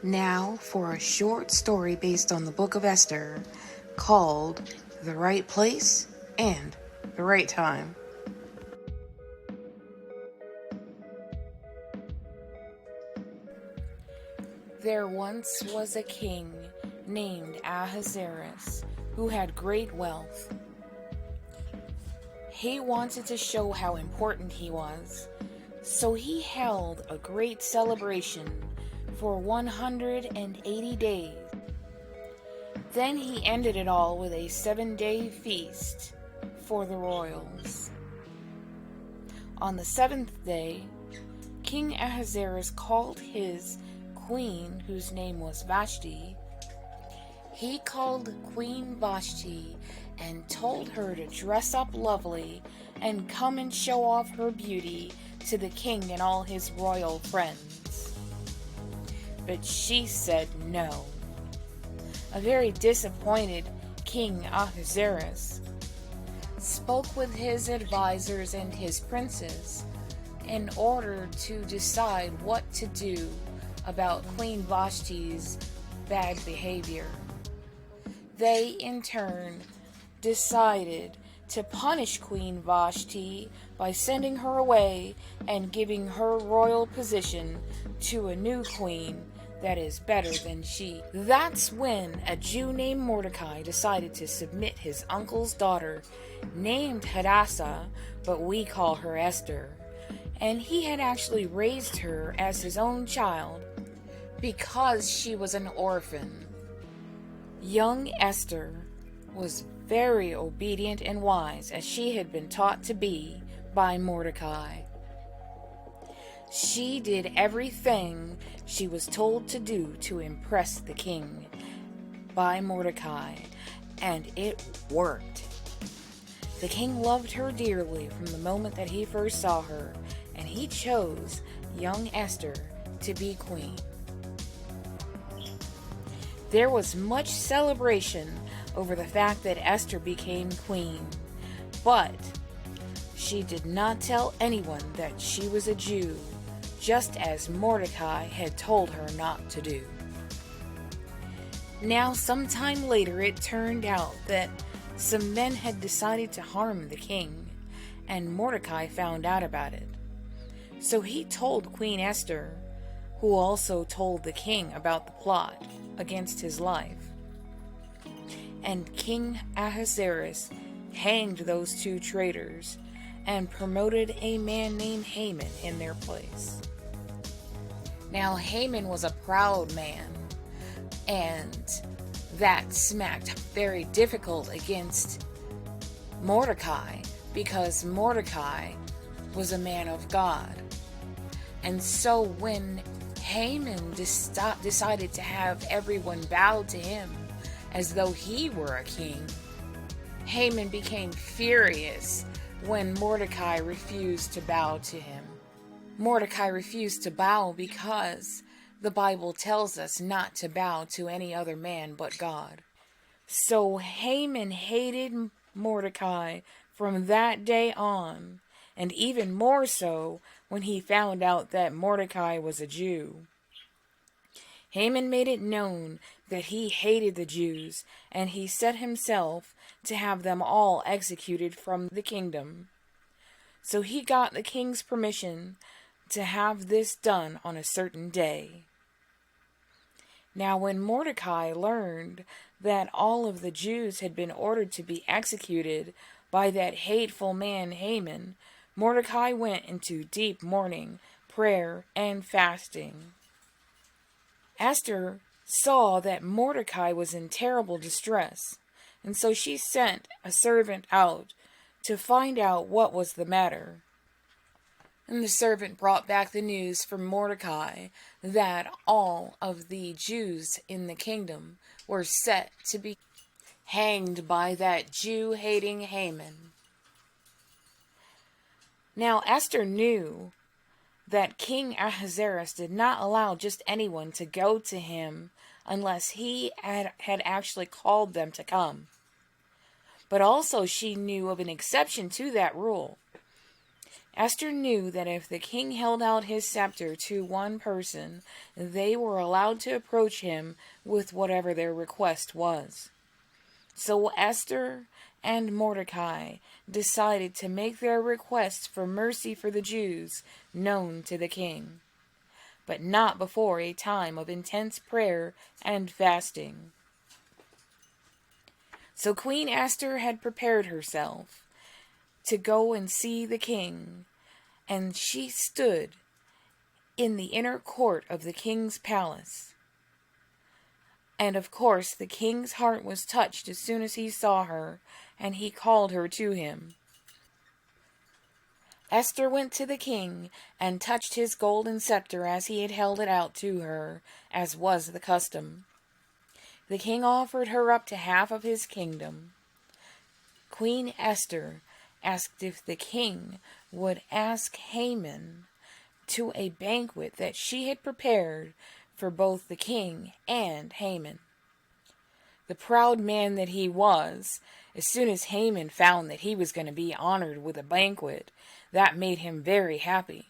Now for a short story based on the book of Esther called The Right Place and the Right Time. There once was a king named Ahasuerus who had great wealth. He wanted to show how important he was, so he held a great celebration for 180 days. Then he ended it all with a 7-day feast for the royals. On the 7th day, King Ahasuerus called his queen, whose name was Vashti. He called Queen Vashti and told her to dress up lovely and come and show off her beauty to the king and all his royal friends. But she said no. A very disappointed King Ahasuerus spoke with his advisors and his princes in order to decide what to do about Queen Vashti's bad behavior. They, in turn, decided to punish Queen Vashti by sending her away and giving her royal position to a new queen that is better than she. That's when a Jew named Mordecai decided to submit his uncle's daughter, named Hadassah, but we call her Esther, and he had actually raised her as his own child because she was an orphan. Young Esther was very obedient and wise, as she had been taught to be by Mordecai. She did everything she was told to do to impress the king by Mordecai, and it worked. The king loved her dearly from the moment that he first saw her, and he chose young Esther to be queen. There was much celebration over the fact that Esther became queen, but she did not tell anyone that she was a Jew, just as Mordecai had told her not to do. Now, sometime later, it turned out that some men had decided to harm the king, and Mordecai found out about it. So he told Queen Esther, who also told the king about the plot against his life. And King Ahasuerus hanged those two traitors and promoted a man named Haman in their place. Now, Haman was a proud man, and that smacked very difficult against Mordecai, because Mordecai was a man of God. And so when Haman decided to have everyone bow to him as though he were a king, Haman became furious when Mordecai refused to bow to him. Mordecai refused to bow because the Bible tells us not to bow to any other man but God. So Haman hated Mordecai from that day on, and even more so when he found out that Mordecai was a Jew. Haman made it known that he hated the Jews, and he set himself to have them all executed from the kingdom. So he got the king's permission to have this done on a certain day. Now, when Mordecai learned that all of the Jews had been ordered to be executed by that hateful man Haman, Mordecai went into deep mourning, prayer, and fasting. Esther saw that Mordecai was in terrible distress, and so she sent a servant out to find out what was the matter. And the servant brought back the news from Mordecai that all of the Jews in the kingdom were set to be hanged by that Jew-hating Haman. Now Esther knew that King Ahasuerus did not allow just anyone to go to him unless he had actually called them to come. But also she knew of an exception to that rule. Esther knew that if the king held out his scepter to one person, they were allowed to approach him with whatever their request was. So Esther and Mordecai decided to make their requests for mercy for the Jews known to the king, but not before a time of intense prayer and fasting. So Queen Esther had prepared herself to go and see the king, and she stood in the inner court of the king's palace. And of course the king's heart was touched as soon as he saw her, and he called her to him. Esther went to the king and touched his golden scepter as he had held it out to her, as was the custom. The king offered her up to half of his kingdom. Queen Esther asked if the king would ask Haman to a banquet that she had prepared for both the king and Haman. The proud man that he was, as soon as Haman found that he was going to be honored with a banquet, that made him very happy.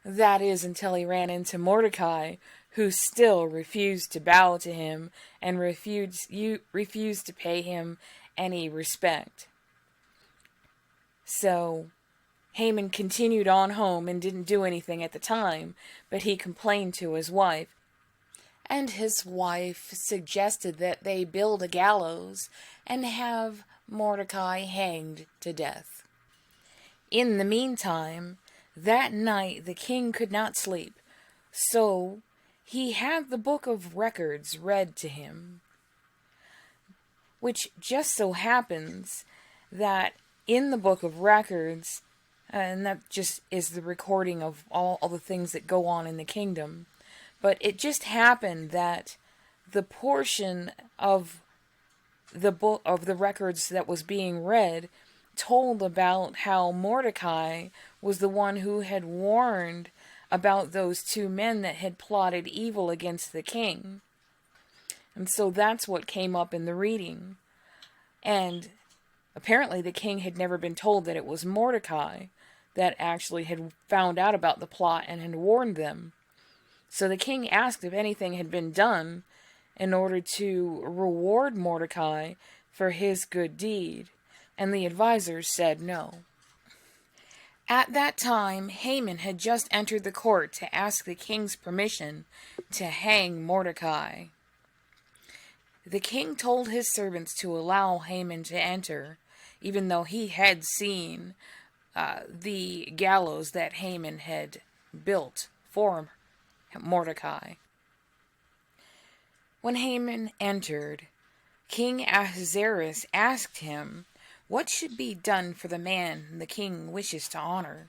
That is, until he ran into Mordecai, who still refused to bow to him and refused to pay him any respect. So Haman continued on home and didn't do anything at the time, but he complained to his wife. And his wife suggested that they build a gallows and have Mordecai hanged to death. In the meantime, that night the king could not sleep, so he had the book of records read to him, which just so happens that in the book of records, and that just is the recording of all the things that go on in the kingdom, but it just happened that the portion of the book of the records that was being read told about how Mordecai was the one who had warned about those two men that had plotted evil against the king. And so that's what came up in the reading. And apparently the king had never been told that it was Mordecai that actually had found out about the plot and had warned them. So the king asked if anything had been done in order to reward Mordecai for his good deed, and the advisors said no. At that time, Haman had just entered the court to ask the king's permission to hang Mordecai. The king told his servants to allow Haman to enter, even though he had seen the gallows that Haman had built for Mordecai. When Haman entered, King Ahasuerus asked him what should be done for the man the king wishes to honor.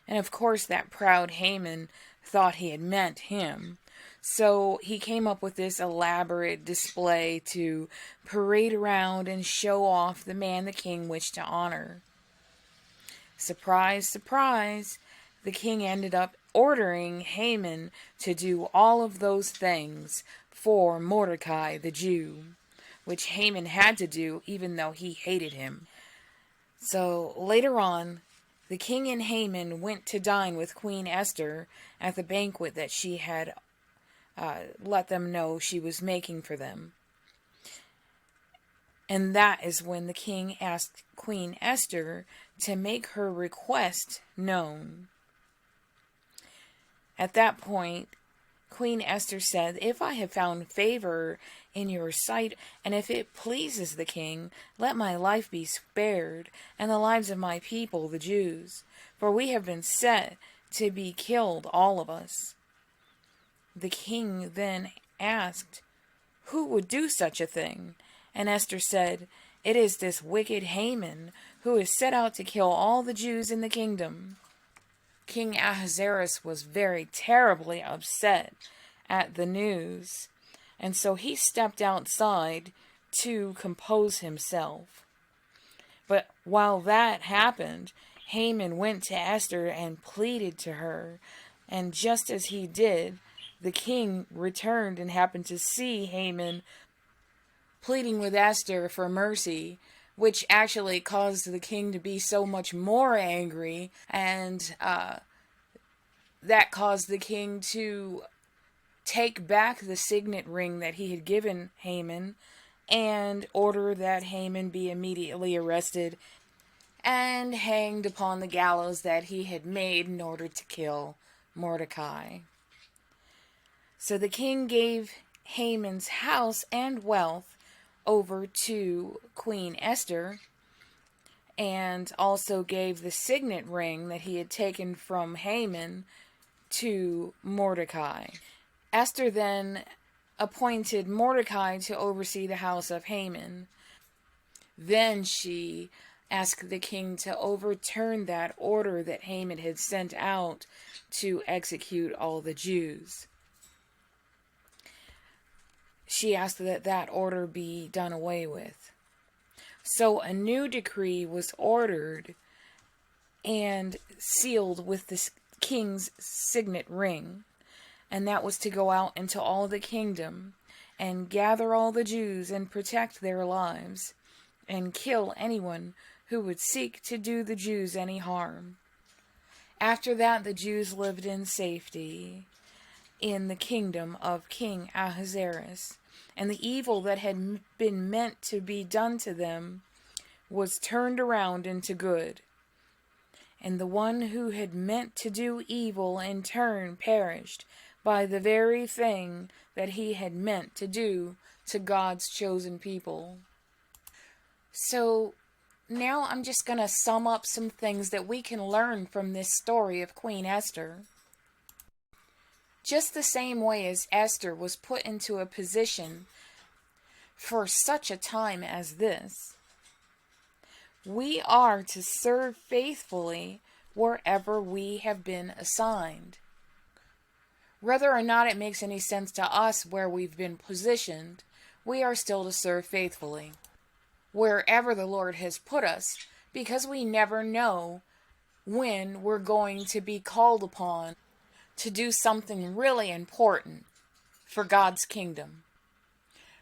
And of course that proud Haman thought he had meant him, so he came up with this elaborate display to parade around and show off the man the king wished to honor. Surprise, surprise, the king ended up ordering Haman to do all of those things for Mordecai the Jew, which Haman had to do even though he hated him. So later on, the king and Haman went to dine with Queen Esther at the banquet that she had let them know she was making for them. And that is when the king asked Queen Esther to make her request known. At that point, Queen Esther said, "If I have found favor in your sight, and if it pleases the king, let my life be spared, and the lives of my people, the Jews, for we have been set to be killed, all of us." The king then asked, "Who would do such a thing?" And Esther said, "It is this wicked Haman, who is set out to kill all the Jews in the kingdom." King Ahasuerus was very terribly upset at the news, and so he stepped outside to compose himself. But while that happened, Haman went to Esther and pleaded to her, and just as he did, the king returned and happened to see Haman pleading with Esther for mercy which actually caused the king to be so much more angry, and that caused the king to take back the signet ring that he had given Haman and order that Haman be immediately arrested and hanged upon the gallows that he had made in order to kill Mordecai. So the king gave Haman's house and wealth over to Queen Esther, and also gave the signet ring that he had taken from Haman to Mordecai. Esther then appointed Mordecai to oversee the house of Haman. Then she asked the king to overturn that order that Haman had sent out to execute all the Jews. She asked that that order be done away with. So a new decree was ordered and sealed with the king's signet ring, and that was to go out into all the kingdom and gather all the Jews and protect their lives and kill anyone who would seek to do the Jews any harm. After that, the Jews lived in safety in the kingdom of King Ahasuerus, and the evil that had been meant to be done to them was turned around into good. And the one who had meant to do evil in turn perished by the very thing that he had meant to do to God's chosen people. So now I'm just going to sum up some things that we can learn from this story of Queen Esther. Just the same way as Esther was put into a position for such a time as this, we are to serve faithfully wherever we have been assigned. Whether or not it makes any sense to us where we've been positioned, we are still to serve faithfully wherever the Lord has put us, because we never know when we're going to be called upon to do something really important for God's kingdom.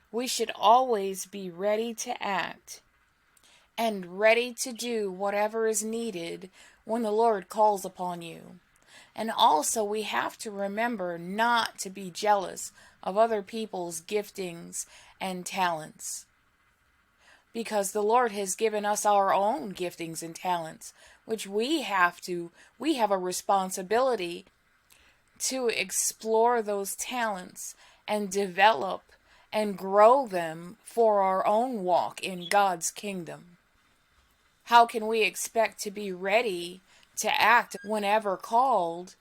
We should always be ready to act and ready to do whatever is needed when the Lord calls upon you. And also we have to remember not to be jealous of other people's giftings and talents, because the Lord has given us our own giftings and talents, which we have a responsibility to explore those talents and develop and grow them for our own walk in God's kingdom. How can we expect to be ready to act whenever called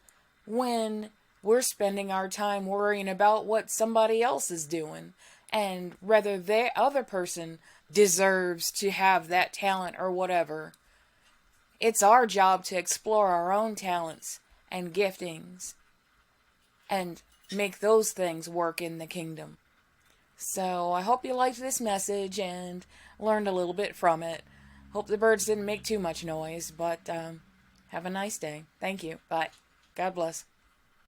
when we're spending our time worrying about what somebody else is doing and whether the other person deserves to have that talent or whatever? It's our job to explore our own talents and giftings and make those things work in the kingdom. So I hope you liked this message and learned a little bit from it. Hope the birds didn't make too much noise, but have a nice day. Thank you. Bye. God bless.